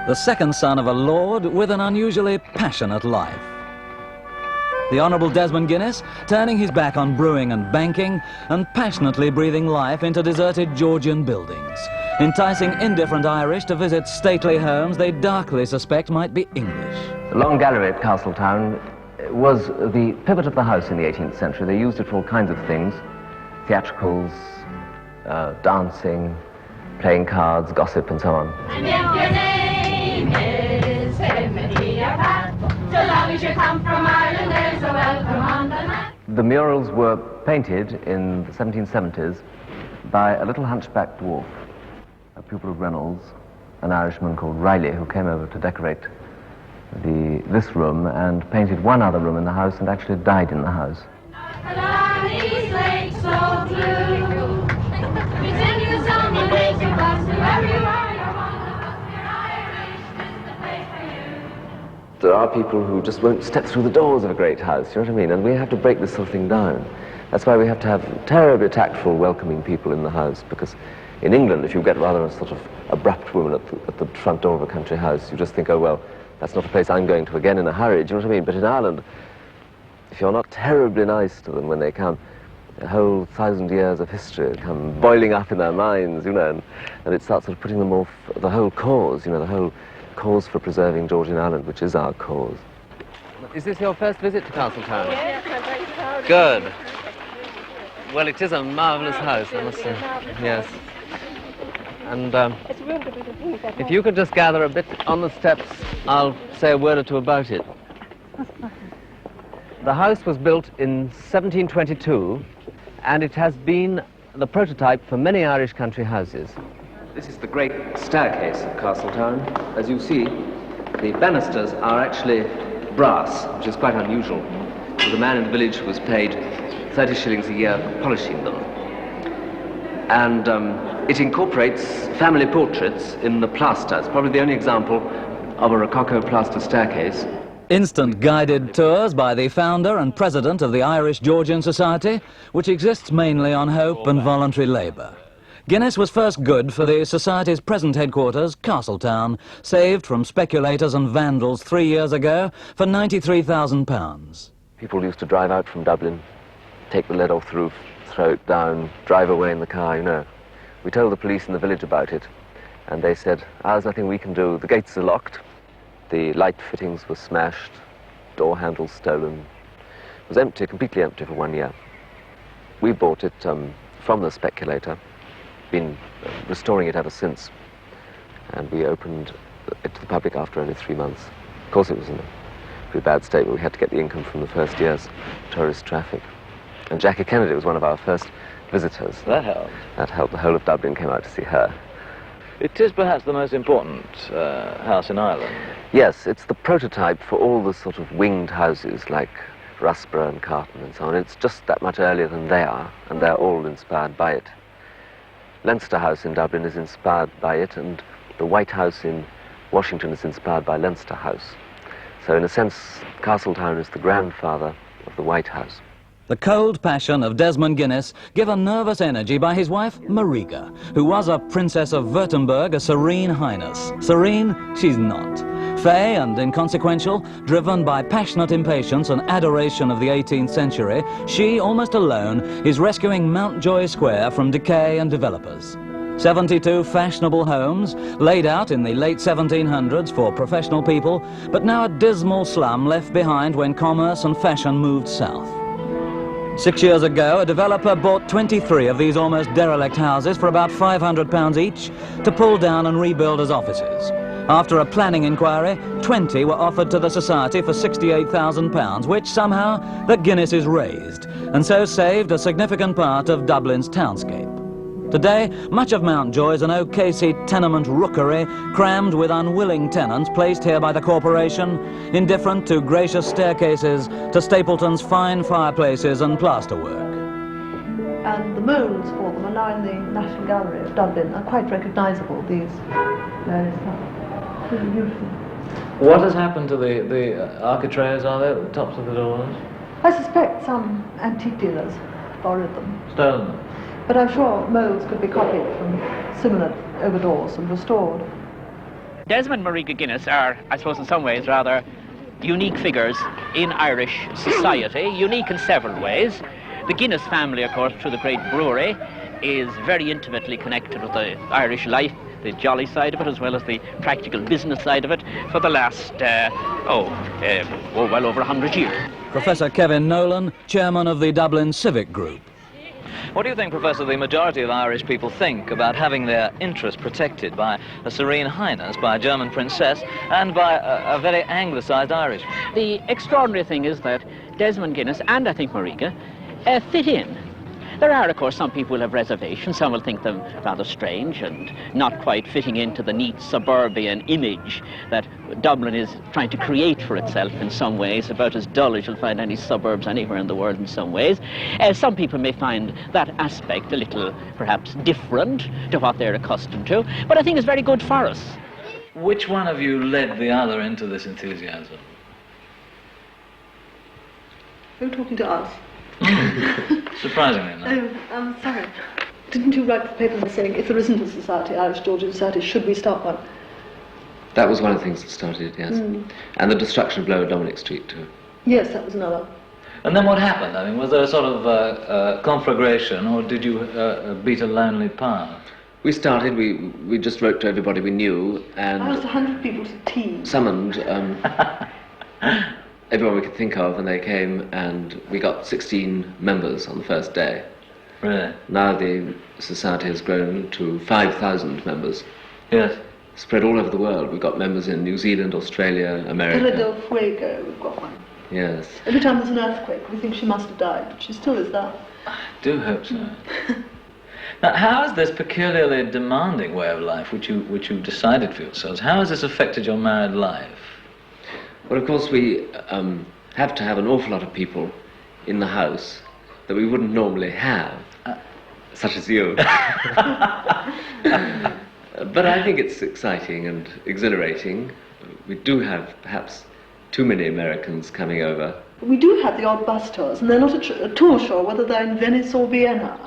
the second son of a lord with an unusually passionate life. The Honourable Desmond Guinness turning his back on brewing and banking and passionately breathing life into deserted Georgian buildings, enticing indifferent Irish to visit stately homes they darkly suspect might be English. The Long Gallery at Castletown was the pivot of the house in the 18th century. They used it for all kinds of things: theatricals, dancing, playing cards, gossip, and so on. And if your name is Timothy or Pat, so long as you come from Ireland, there's a welcome on the map. The murals were painted in the 1770s by a little hunchback dwarf, a pupil of Reynolds, an Irishman called Riley, who came over to decorate this room and painted one other room in the house and actually died in the house. Along these lakes so blue, we sing you a song that makes you bust. Whoever you are, you're one of us. You're Irish, this is the place for you. There are people who just won't step through the doors of a great house, you know what I mean? And we have to break this sort of thing down. That's why we have to have terribly tactful, welcoming people in the house, because in England, if you get rather a sort of abrupt woman at the front door of a country house, you just think, oh, well, that's not a place I'm going to again in a hurry, do you know what I mean? But in Ireland, if you're not terribly nice to them when they come, a whole 1,000 years of history come boiling up in their minds, you know, and it starts sort of putting them off the whole cause, you know, the whole cause for preserving Georgian Ireland, which is our cause. Is this your first visit to Castletown? Yes, I'm very proud. Good. Well, it is a marvellous house, I must say. Yes. And It's wonderful to think that. if you could just gather a bit on the steps, I'll say a word or two about it. The house was built in 1722, and it has been the prototype for many Irish country houses. This is the great staircase of Castletown. As you see, the banisters are actually brass, which is quite unusual. The man in the village was paid 30 shillings a year for polishing them. And it incorporates family portraits in the plaster. It's probably the only example of a Rococo plaster staircase. Instant guided tours by the founder and president of the Irish Georgian Society, which exists mainly on hope and voluntary labour. Guinness was first good for the Society's present headquarters, Castletown, saved from speculators and vandals 3 years ago for £93,000. People used to drive out from Dublin, take the lead off the roof, throw it down, drive away in the car, you know. We told the police in the village about it, and they said, there's nothing we can do. The gates are locked, the light fittings were smashed, door handles stolen. It was empty, completely empty for 1 year. We bought it from the speculator, been restoring it ever since, and we opened it to the public after only 3 months. Of course it was in a pretty bad state, but we had to get the income from the first year's tourist traffic. And Jackie Kennedy was one of our first visitors. That helped. That helped. The whole of Dublin came out to see her. It is perhaps the most important house in Ireland. Yes, it's the prototype for all the sort of winged houses like Rusborough and Carton and so on. It's just that much earlier than they are, and they're all inspired by it. Leinster House in Dublin is inspired by it, and the White House in Washington is inspired by Leinster House. So in a sense, Castletown is the grandfather of the White House. The cold passion of Desmond Guinness given nervous energy by his wife, Mariga, who was a Princess of Württemberg, a serene highness. Serene, she's not. Fey and inconsequential, driven by passionate impatience and adoration of the 18th century, she, almost alone, is rescuing Mountjoy Square from decay and developers. 72 fashionable homes, laid out in the late 1700s for professional people, but now a dismal slum left behind when commerce and fashion moved south. 6 years ago, a developer bought 23 of these almost derelict houses for about £500 each to pull down and rebuild as offices. After a planning inquiry, 20 were offered to the Society for £68,000, which somehow the Guinnesses raised, and so saved a significant part of Dublin's townscape. Today, much of Mountjoy is an OKC tenement rookery crammed with unwilling tenants placed here by the corporation, indifferent to gracious staircases, to Stapleton's fine fireplaces and plasterwork. And the moulds for them are now in the National Gallery of Dublin, are quite recognisable, these various stuff. Really beautiful. What has happened to the architraves, are they, at the tops of the doors? I suspect some antique dealers borrowed them. Stolen them? But I'm sure moulds could be copied from similar overdoors and restored. Desmond and Mariga Guinness are, I suppose in some ways, rather unique figures in Irish society, unique in several ways. The Guinness family, of course, through the great brewery, is very intimately connected with the Irish life, the jolly side of it, as well as the practical business side of it, for the last, well over 100 years. Professor Kevin Nolan, chairman of the Dublin Civic Group. What do you think, Professor, the majority of Irish people think about having their interests protected by a Serene Highness, by a German princess, and by a very anglicised Irishman? The extraordinary thing is that Desmond Guinness, and I think Mariga, fit in. There are, of course, some people who have reservations. Some will think them rather strange and not quite fitting into the neat suburban image that Dublin is trying to create for itself in some ways, about as dull as you'll find any suburbs anywhere in the world in some ways. Some people may find that aspect a little, perhaps, different to what they're accustomed to, but I think it's very good for us. Which one of you led the other into this enthusiasm? You're talking to us. Surprisingly enough. Oh, I'm sorry. Didn't you write the paper by saying, if there isn't a society, Irish Georgian society, should we start one? That was one of the things that started it, yes. And the destruction of Lower Dominic Street, too. Yes, that was another. And then what happened? I mean, was there a sort of conflagration, or did you beat a lonely path? We started, we just wrote to everybody we knew, and I asked 100 people to tea. summoned everyone we could think of, and they came, and we got 16 members on the first day. Really? Now the society has grown to 5,000 members. Yes. Spread all over the world. We've got members in New Zealand, Australia, America. Terra del Fuego, we've got one. Yes. Every time there's an earthquake, we think she must have died, but she still is there. I do hope so. Now, how has this peculiarly demanding way of life, which you decided for yourselves, how has this affected your married life? Well, of course, we have to have an awful lot of people in the house that we wouldn't normally have, such as you. But I think it's exciting and exhilarating. We do have perhaps too many Americans coming over. We do have the odd bus tours, and they're not at all sure whether they're in Venice or Vienna.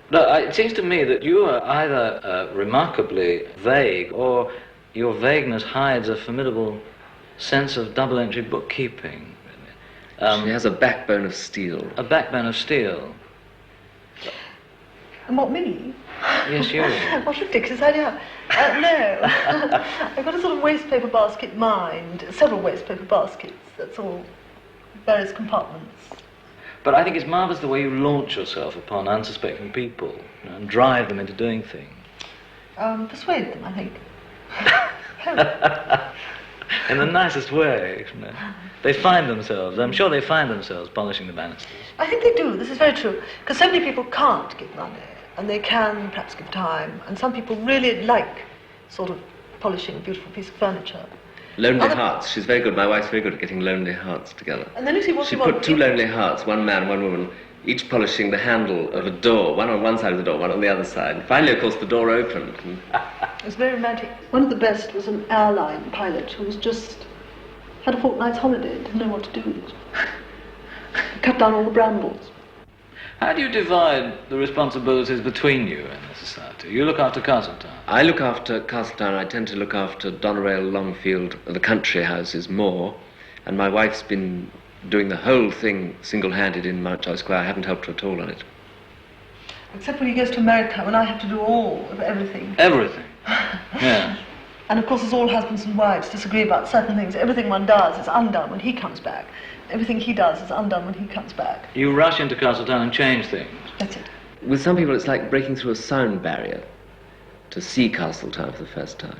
No, it seems to me that you are either remarkably vague, or your vagueness hides a formidable sense of double-entry bookkeeping. She has a backbone of steel. A backbone of steel. And what, me? Yes, you. What a ridiculous idea. No. I've got a sort of wastepaper basket mind, several wastepaper baskets, that's all, various compartments. But I think it's marvellous the way you launch yourself upon unsuspecting people, you know, and drive them into doing things. Persuade them, I think. In the nicest way, you know. They find themselves, I'm sure they find themselves polishing the banisters. I think they do, this is very true, because so many people can't give money, and they can perhaps give time, and some people really like sort of polishing a beautiful piece of furniture. Lonely hearts. She's very good. My wife's very good at getting lonely hearts together. And then you see what she put two lonely hearts, one man, one woman, each polishing the handle of a door, one on one side of the door, one on the other side. And finally, of course, the door opened. It was very romantic. One of the best was an airline pilot who was just had a fortnight's holiday, didn't know what to do with it. He cut down all the brambles. How do you divide the responsibilities between you and the society? You look after Castletown. I look after Castletown. I tend to look after Doneraile, Longfield, the country houses more. And my wife's been doing the whole thing single-handed in Mountjoy Square. I haven't helped her at all on it. Except when he goes to America, when I have to do all of everything. Everything? Yeah. And of course, as all husbands and wives disagree about certain things, everything one does is undone when he comes back. Everything he does is undone when he comes back. You rush into Castletown and change things. That's it. With some people, it's like breaking through a sound barrier to see Castletown for the first time.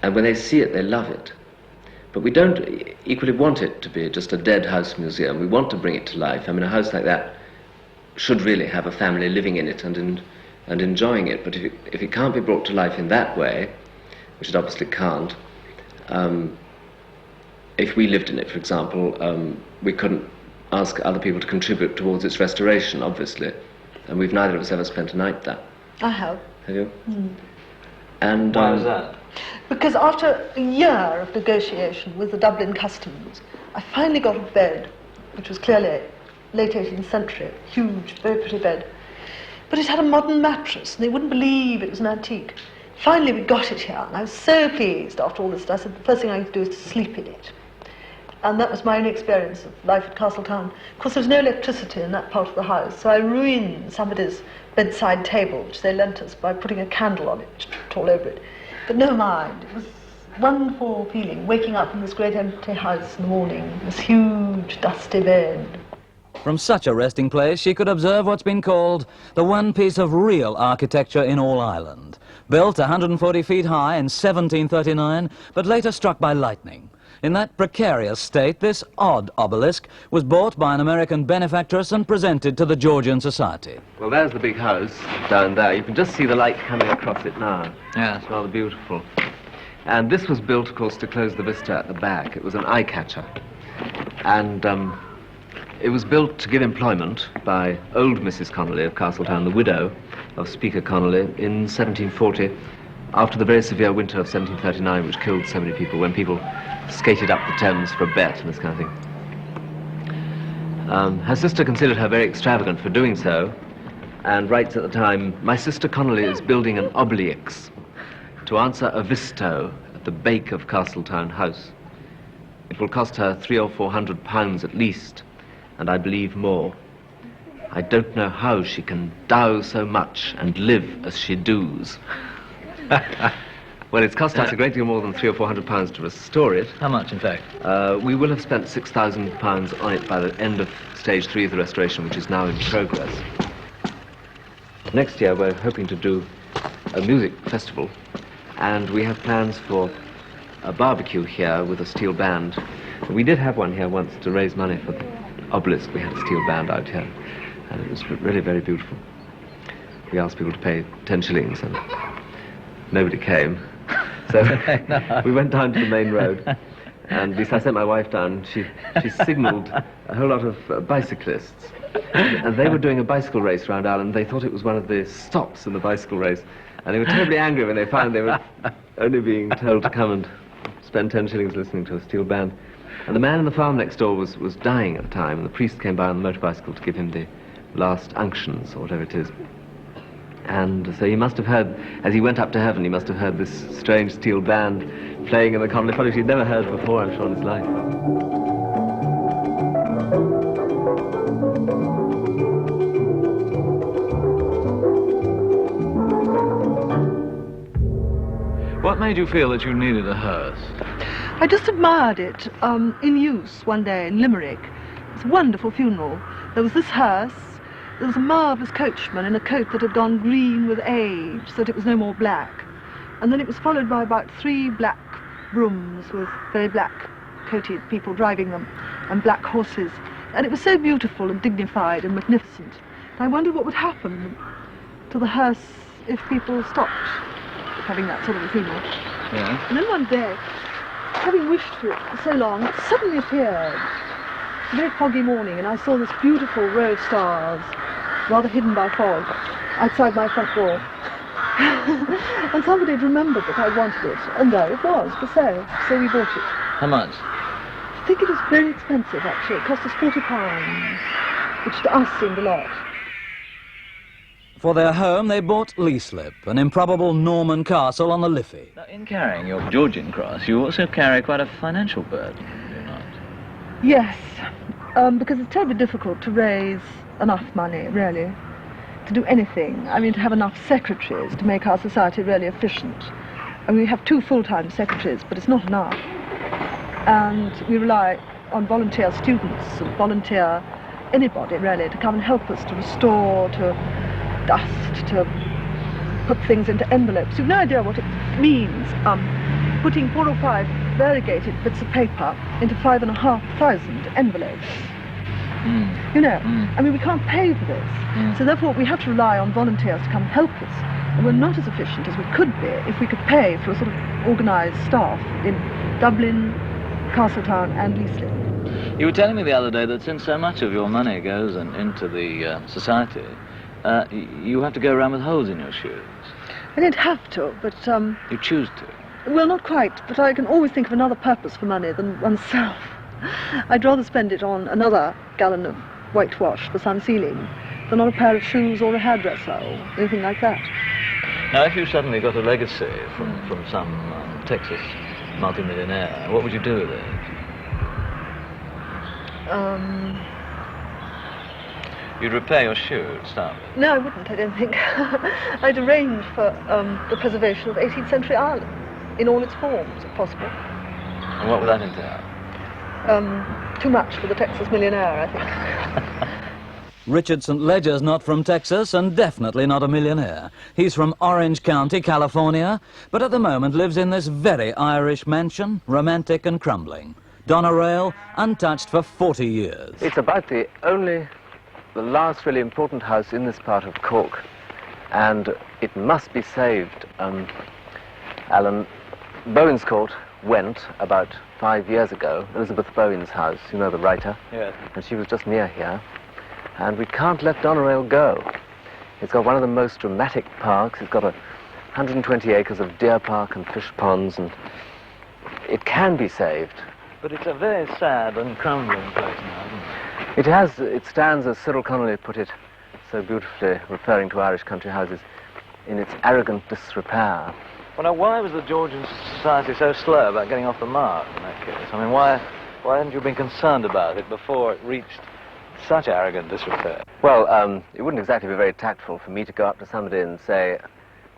And when they see it, they love it. But we don't equally want it to be just a dead house museum. We want to bring it to life. I mean, a house like that should really have a family living in it and enjoying it. But if it can't be brought to life in that way, which it obviously can't, if we lived in it, for example, we couldn't ask other people to contribute towards its restoration, obviously. And we've neither of us ever spent a night there. I have. Have you? Mm. And why was that? Because after a year of negotiation with the Dublin Customs, I finally got a bed, which was clearly late 18th century, huge, very pretty bed. But it had a modern mattress, and they wouldn't believe it was an antique. Finally we got it here, and I was so pleased after all this. I said the first thing I need to do is to sleep in it. And that was my only experience of life at Castletown. Of course, there was no electricity in that part of the house, so I ruined somebody's bedside table, which they lent us, by putting a candle on it, which tripped all over it. But never mind, it was a wonderful feeling, waking up in this great empty house in the morning, this huge dusty bed. From such a resting place, she could observe what's been called the one piece of real architecture in all Ireland. Built 140 feet high in 1739, but later struck by lightning. In that precarious state, this odd obelisk was bought by an American benefactress and presented to the Georgian Society. Well, there's the big house down there. You can just see the light coming across it now. Yeah. It's rather beautiful. And this was built, of course, to close the vista at the back. It was an eye catcher. And it was built to give employment by old Mrs. Connolly of Castletown, the widow of Speaker Connolly, in 1740, after the very severe winter of 1739, which killed so many people, when people skated up the Thames for a bet and this kind of thing. Her sister considered her very extravagant for doing so, and writes at the time, "My sister Connolly is building an obelix to answer a visto at the bake of Castletown House. It will cost her £300 or £400 at least, and I believe more. I don't know how she can dow so much and live as she does." Well, it's cost us a great deal more than £300 or £400 to restore it. How much, in fact? We will have spent £6,000 on it by the end of stage 3 of the restoration, which is now in progress. Next year, we're hoping to do a music festival, and we have plans for a barbecue here with a steel band. We did have one here once to raise money for the obelisk. We had a steel band out here, and it was really very beautiful. We asked people to pay 10 shillings, and nobody came. So we went down to the main road, and I sent my wife down. She signalled a whole lot of bicyclists, and they were doing a bicycle race around Ireland. They thought it was one of the stops in the bicycle race, and they were terribly angry when they found they were only being told to come and spend 10 shillings listening to a steel band. And the man in the farm next door was dying at the time, and the priest came by on the motorbicycle to give him the last unctions, or whatever it is. And so he must have heard, as he went up to heaven, he must have heard this strange steel band playing in the Connolly College he'd never heard before, I'm sure, in his life. What made you feel that you needed a hearse? I just admired it in use one day in Limerick. It was a wonderful funeral. There was this hearse. There was a marvellous coachman in a coat that had gone green with age, so that it was no more black. And then it was followed by about 3 black brooms with very black-coated people driving them, and black horses. And it was so beautiful and dignified and magnificent. And I wondered what would happen to the hearse if people stopped having that sort of a funeral. Yeah. And then one day, having wished for it for so long, it suddenly appeared. A very foggy morning, and I saw this beautiful row of stars, rather hidden by fog, outside my front door. And somebody had remembered that I wanted it, and there it was for sale, so we bought it. How much? I think it was very expensive, actually. It cost us £40, which to us seemed a lot. For their home, they bought Leaslip, an improbable Norman castle on the Liffey. Now, in carrying your Georgian cross, you also carry quite a financial burden, do you not? Yes, because it's terribly difficult to raise enough money, really, to do anything. I mean, to have enough secretaries to make our society really efficient. And we have 2 full-time secretaries, but it's not enough. And we rely on volunteer students and volunteer anybody, really, to come and help us to restore, to dust, to put things into envelopes. You've no idea what it means, putting 4 or 5 variegated bits of paper into 5,500 envelopes. You know, I mean, we can't pay for this. So therefore we have to rely on volunteers to come and help us. And we're not as efficient as we could be if we could pay for a sort of organised staff in Dublin, Castletown and Leaslip. You were telling me the other day that since so much of your money goes into the society, you have to go around with holes in your shoes. I don't have to, but You choose to. well, not quite, but I can always think of another purpose for money than oneself. I'd rather spend it on another gallon of whitewash for some ceiling than on a pair of shoes or a hairdresser or anything like that. Now, if you suddenly got a legacy from some Texas multimillionaire, what would you do with it? You'd repair your shoe to start with? No, I wouldn't, I don't think. I'd arrange for the preservation of 18th century Ireland in all its forms, if possible. And what would that entail? Too much for the Texas millionaire, I think. Richard St. Ledger's not from Texas and definitely not a millionaire. He's from Orange County, California, but at the moment lives in this very Irish mansion, romantic and crumbling. Doneraile, untouched for 40 years. It's about the last really important house in this part of Cork, and it must be saved. Alan, Bowen's Court went about 5 years ago. Elizabeth Bowen's house, you know, the writer? Yes. And she was just near here. And we can't let Doneraile go. It's got one of the most dramatic parks. It's got 120 acres of deer park and fish ponds, and it can be saved. But it's a very sad and crumbling place now, isn't it? It stands, as Cyril Connolly put it so beautifully, referring to Irish country houses, in its arrogant disrepair. Well, now, why was the Georgian Society so slow about getting off the mark in that case? I mean, why hadn't you been concerned about it before it reached such arrogant disrepair? Well, it wouldn't exactly be very tactful for me to go up to somebody and say,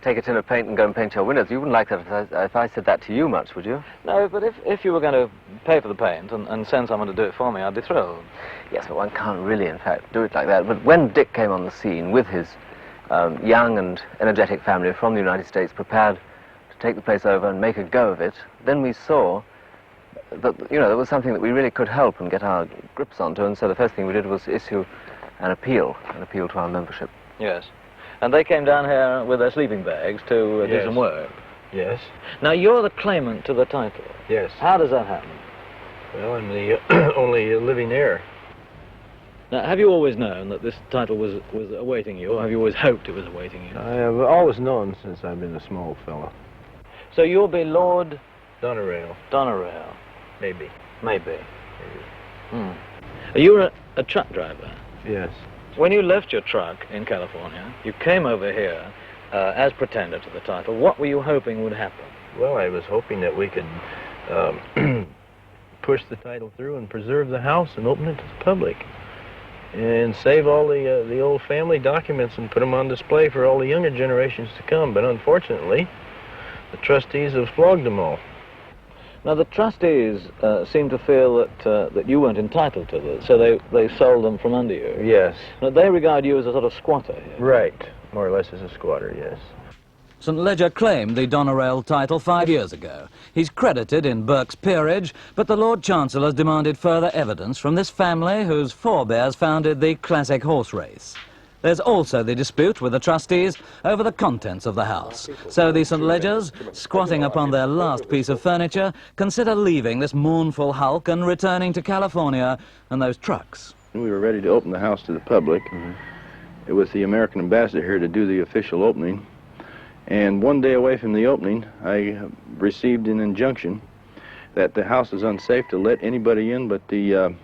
take a tin of paint and go and paint your windows. You wouldn't like that if I said that to you much, would you? No, but if you were going to pay for the paint and send someone to do it for me, I'd be thrilled. Yes, but one can't really, in fact, do it like that. But when Dick came on the scene with his young and energetic family from the United States, prepared to take the place over and make a go of it, then we saw that, you know, there was something that we really could help and get our grips onto, and so the first thing we did was issue an appeal to our membership. Yes. And they came down here with their sleeping bags to do Yes. some work. Yes. Now, you're the claimant to the title. Yes. How does that happen? Well, I'm the only living heir. Now, have you always known that this title was awaiting you, or have you always hoped it was awaiting you? I have always known since I've been a small fellow. So you'll be Lord Doneraile, Doneraile? maybe. Maybe. You were a truck driver. Yes. When you left your truck in California, you came over here as pretender to the title. What were you hoping would happen? Well, I was hoping that we could push the title through and preserve the house and open it to the public, and save all the old family documents and put them on display for all the younger generations to come. But unfortunately, the trustees have flogged them all. Now, the trustees seem to feel that you weren't entitled to this, so they sold them from under you. Yes. Now, they regard you as a sort of squatter here. Right. More or less as a squatter, yes. St. Ledger claimed the Doneraile title 5 years ago. He's credited in Burke's peerage, but the Lord Chancellor's demanded further evidence from this family whose forebears founded the classic horse race. There's also the dispute with the trustees over the contents of the house. So the St. Ledgers, squatting upon their last piece of furniture, consider leaving this mournful hulk and returning to California and those trucks. We were ready to open the house to the public. It was the American ambassador here to do the official opening. And 1 day away from the opening, I received an injunction that the house is unsafe to let anybody in but the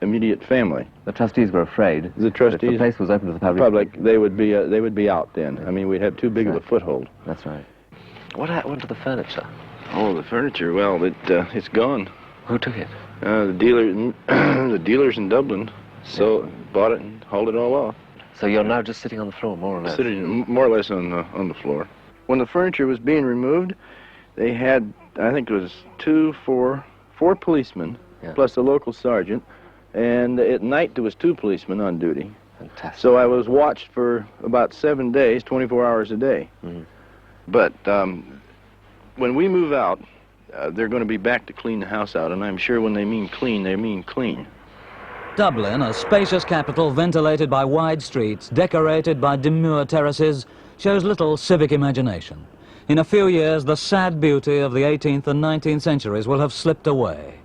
immediate family. The trustees were afraid. The trustees, if the place was open to the public, they would be out then. I mean, we'd have too big of a foothold. That's right. What happened to the furniture? Oh, the furniture. Well, it's gone. Who took it? The dealers in Dublin bought it and hauled it all off. So you're now just sitting on the floor, more or less? Sitting more or less on the floor. When the furniture was being removed, they had, I think it was four policemen, plus a local sergeant, and at night there was 2 policemen on duty. Fantastic. So I was watched for about 7 days, 24 hours a day. But when we move out, they're going to be back to clean the house out, and I'm sure when they mean clean, they mean clean. Dublin, a spacious capital ventilated by wide streets, decorated by demure terraces, shows little civic imagination. In a few years, the sad beauty of the 18th and 19th centuries will have slipped away.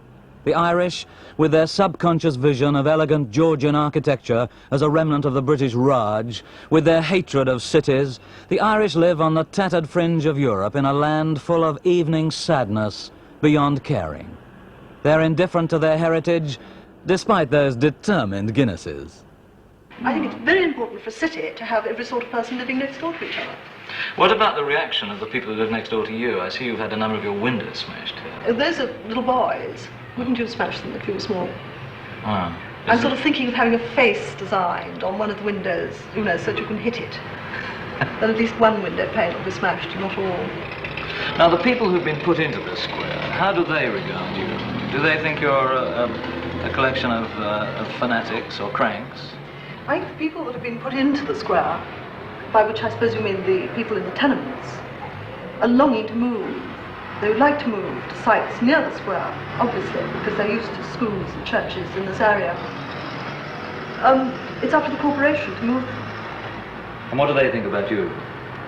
The Irish, with their subconscious vision of elegant Georgian architecture as a remnant of the British Raj, with their hatred of cities, the Irish live on the tattered fringe of Europe in a land full of evening sadness beyond caring. They're indifferent to their heritage, despite those determined Guinnesses. I think it's very important for a city to have every sort of person living next door to each other. What about the reaction of the people who live next door to you? I see you've had a number of your windows smashed here. Those are little boys. Wouldn't you have smashed them if you were small? Ah. I'm sort of thinking of having a face designed on one of the windows, you know, so that you can hit it. Then at least one window pane will be smashed, not all. Now, the people who've been put into this square, how do they regard you? Do they think you're a collection of fanatics or cranks? I think the people that have been put into the square, by which I suppose you mean the people in the tenements, are longing to move. They would like to move to sites near the square, obviously, because they're used to schools and churches in this area. It's up to the corporation to move. And what do they think about you?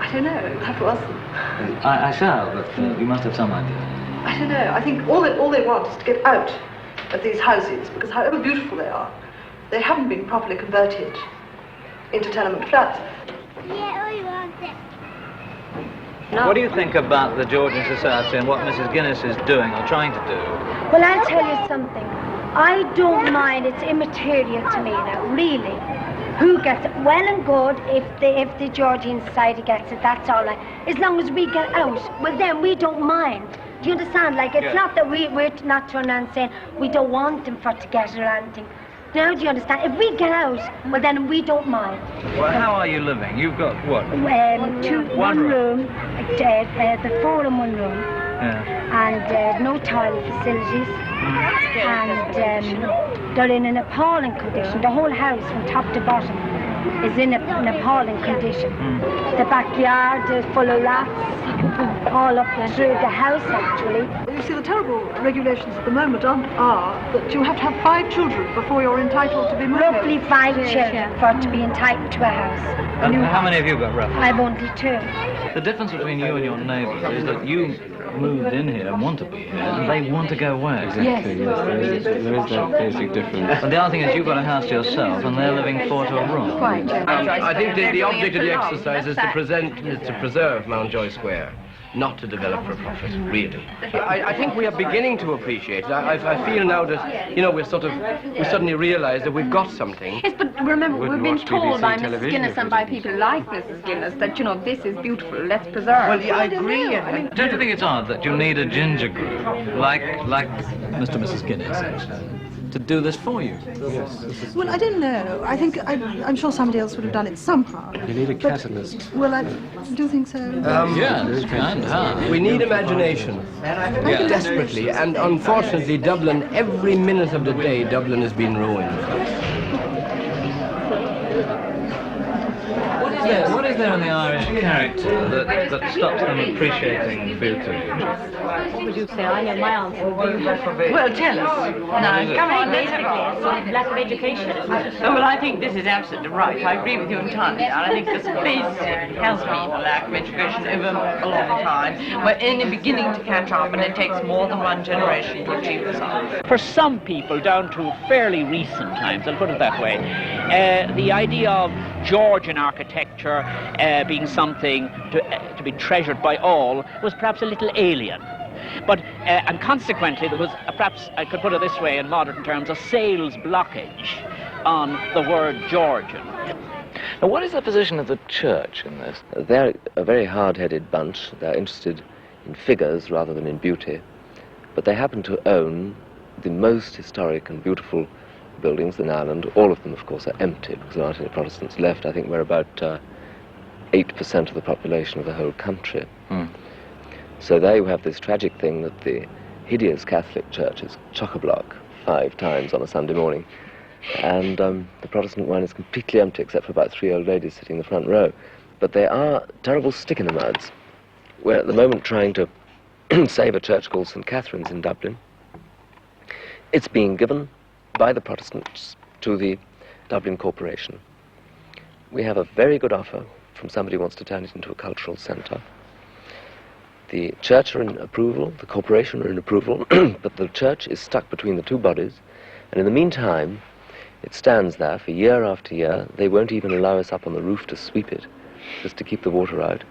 I don't know. You'll have to ask them. I shall, but you must have some idea. I don't know. I think all they want is to get out of these houses, because however beautiful they are, they haven't been properly converted into tenement flats. What do you think about the Georgian society and what Mrs. Guinness is doing or trying to do? Well, I'll tell you something. I don't mind. It's immaterial to me now, really. Who gets it? Well and good if the Georgian society gets it, that's all right. As long as we get out, well then we don't mind. Do you understand? Like, it's not that we're not turning around saying we don't want them for to get it or anything. Now, do you understand? If we get out, well then we don't mind. Well, how are you living? You've got what? One room, the 4 in 1 room, and no toilet facilities, and they're in an appalling condition. The whole house, from top to bottom, is in an appalling condition. The backyard is full of rats, all up through the house, actually. You see, the terrible regulations at the moment are that you have to have 5 children before you're entitled to be married. Roughly 5 children for to be entitled to a house. And how many have you got, roughly? I've only 2. The difference between you and your neighbours is that you moved in here and want to be here, and they want to go away. Exactly, yes. There is that basic difference. And the other thing is you've got a house to yourself, and they're living 4 to a room. I think the object of the exercise is to preserve Mountjoy Square, not to develop for profit, really. I think we are beginning to appreciate it. I feel now that, you know, we suddenly realise that we've got something. Yes, but remember, we've been told by Mrs. television Guinness and by people like Mrs. Guinness that, you know, this is beautiful, let's preserve. Well, I agree. Don't you think it's odd that you need a ginger group, like Mr. and Mrs. Guinness, to do this for you? Yes. Well, I don't know. I think I'm sure somebody else would have done it somehow. You need a catalyst. Well, I do think so. Yes, and how? We need imagination, desperately, and unfortunately Dublin, every minute of the day, Dublin has been ruined. What is there in the Irish character that stops them appreciating beauty? What would you say? I know my answer. Well, tell us. Now, come on, Basically, it's lack of education. Oh, well, I think this is absolutely right. I agree with you entirely. And I think this basic has been a lack of education over a long time. We're only beginning to catch up, and it takes more than 1 generation to achieve this. For some people, down to fairly recent times, I'll put it that way, the idea of Georgian architecture being something to be treasured by all was perhaps a little alien. But, and consequently, there was, perhaps I could put it this way in modern terms, a sales blockage on the word Georgian. Now, what is the position of the church in this? They're a very hard-headed bunch. They're interested in figures rather than in beauty. But they happen to own the most historic and beautiful buildings in Ireland. All of them, of course, are empty because there aren't any Protestants left. I think we're about 8% of the population of the whole country. So there you have this tragic thing that the hideous Catholic Church is chock-a-block 5 times on a Sunday morning, and the Protestant one is completely empty except for about 3 old ladies sitting in the front row. But they are terrible stick-in-the-muds. We're at the moment trying to save a church called St. Catherine's in Dublin. It's being given by the Protestants to the Dublin Corporation. We have a very good offer from somebody who wants to turn it into a cultural centre. The church are in approval, the corporation are in approval, but the church is stuck between the 2 bodies, and in the meantime, it stands there for year after year. They won't even allow us up on the roof to sweep it, just to keep the water out.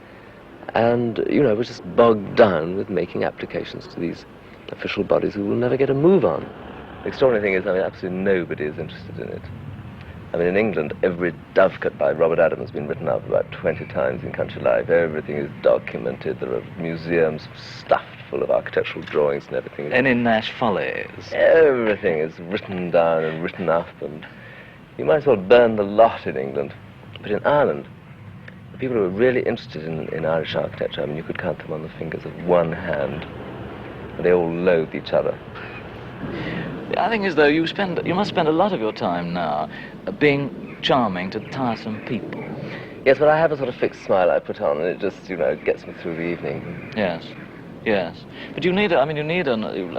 And, you know, we're just bogged down with making applications to these official bodies who will never get a move on. The extraordinary thing is, I mean, absolutely nobody is interested in it. I mean, in England, every dovecote by Robert Adam has been written up about 20 times in Country Life. Everything is documented. There are museums stuffed full of architectural drawings and everything. And in Nash Follies. Everything is written down and written up, and you might as well burn the lot in England. But in Ireland, the people who are really interested in Irish architecture, I mean, you could count them on the fingers of one hand. And they all loathe each other. The other thing is, though, you must spend a lot of your time now being charming to tiresome people. Yes, but I have a sort of fixed smile I put on, and it just, gets me through the evening. Yes, yes. But you need, a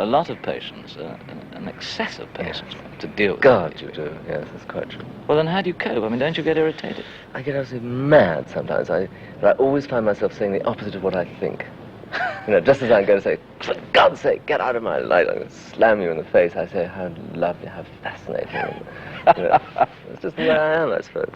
lot of patience, an excess of patience to deal with. God, you do. Yes, that's quite true. Well, then how do you cope? I mean, don't you get irritated? I get absolutely mad sometimes. But I always find myself saying the opposite of what I think. Just as I'm going to say, for God's sake, get out of my light, I'm going to slam you in the face, I say, how lovely, how fascinating. It's just the way I am, I suppose.